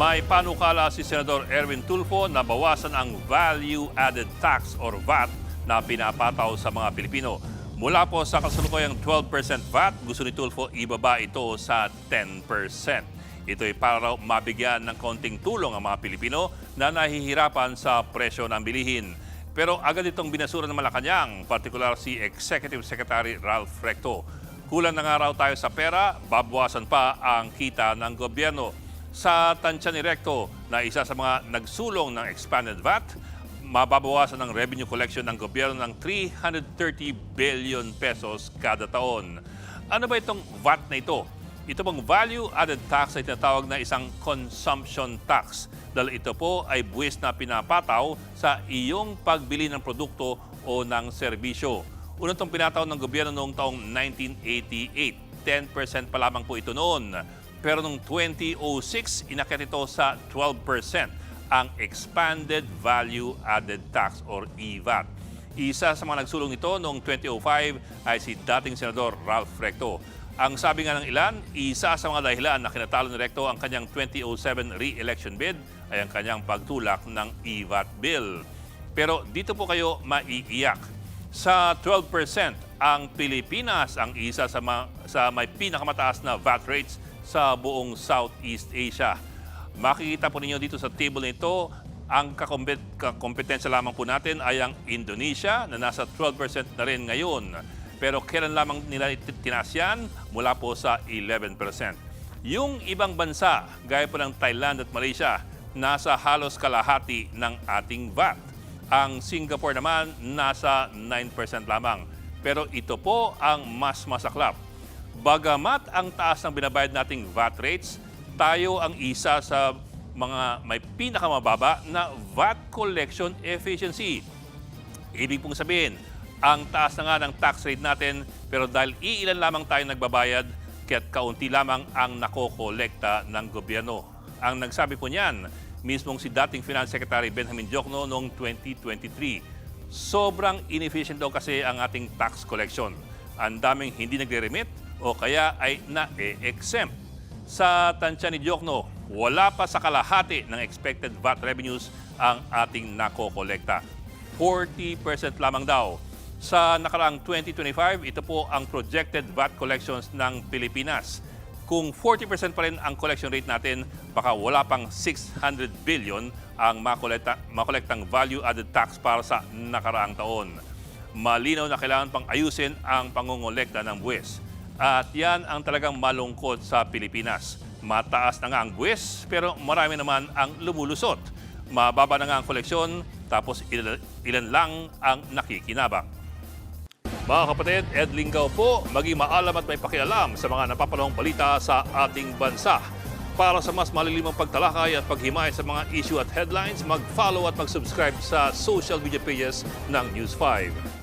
May panukala si Senador Erwin Tulfo na bawasan ang value-added tax or VAT na pinapataw sa mga Pilipino. Mula po sa kasalukuyang 12% VAT, gusto ni Tulfo ibaba ito sa 10%. Ito ay para raw mabigyan ng konting tulong ang mga Pilipino na nahihirapan sa presyo ng bilihin. Pero agad itong binasura ng Malacanang, partikular si Executive Secretary Ralph Recto. Kulang na nga raw tayo sa pera, babawasan pa ang kita ng gobyerno. Sa tansya ni Recto na isa sa mga nagsulong ng expanded VAT, mababawasan ang revenue collection ng gobyerno ng 330 billion pesos kada taon. Ano ba itong VAT na ito? Ito pong value-added tax ay tinatawag na isang consumption tax dahil ito po ay buwis na pinapataw sa iyong pagbili ng produkto o ng serbisyo. Unang itong pinataw ng gobyerno noong taong 1988. 10% pa lamang po ito noon. Pero noong 2006, inakyat ito sa 12% ang Expanded Value Added Tax or EVAT. Isa sa mga nagsulong nito noong 2005 ay si dating Senador Ralph Recto. Ang sabi nga ng ilan, isa sa mga dahilan na kinatalo ni Recto ang kanyang 2007 re-election bid ay ang kanyang pagtulak ng EVAT bill. Pero dito po kayo maiiyak. Sa 12%, ang Pilipinas ang isa sa may pinakamataas na VAT rates sa buong Southeast Asia. Makikita po ninyo dito sa table nito, ang kakompetensya lamang po natin ay ang Indonesia na nasa 12% na rin ngayon. Pero kailan lamang nila tinaas yan? Mula po sa 11%. Yung ibang bansa, gaya po ng Thailand at Malaysia, nasa halos kalahati ng ating VAT. Ang Singapore naman nasa 9% lamang. Pero ito po ang mas masaklap. Bagamat ang taas ng binabayad nating VAT rates, tayo ang isa sa mga may pinakamababa na VAT collection efficiency. Ibig pong sabihin, ang taas na nga ng tax rate natin, pero dahil iilan lamang tayo nagbabayad, kaya't kaunti lamang ang nakokolekta ng gobyerno. Ang nagsabi po niyan, mismong si dating Finance Secretary Benjamin Diokno noong 2023. Sobrang inefficient daw kasi ang ating tax collection. Ang daming hindi nagre-remit o kaya ay na-exempt. Sa tansya ni Diokno, wala pa sa kalahati ng expected VAT revenues ang ating nakokolekta. 40% lamang daw. Sa nakaraang 2025, ito po ang projected VAT collections ng Pilipinas. Kung 40% pa rin ang collection rate natin, baka wala pang 600 billion ang makolektang value-added tax para sa nakaraang taon. Malinaw na kailangan pang ayusin ang pangongolekta ng buwis. At yan ang talagang malungkot sa Pilipinas. Mataas na nga ang buwis, pero marami naman ang lumulusot. Mababa na nga ang koleksyon, tapos ilan lang ang nakikinabang. Mga kapatid, Ed Lingaw po, maging maalam at may pakialam sa mga napapalawang balita sa ating bansa. Para sa mas malilimang pagtalakay at paghimay sa mga issue at headlines, mag-follow at mag-subscribe sa social media pages ng News 5.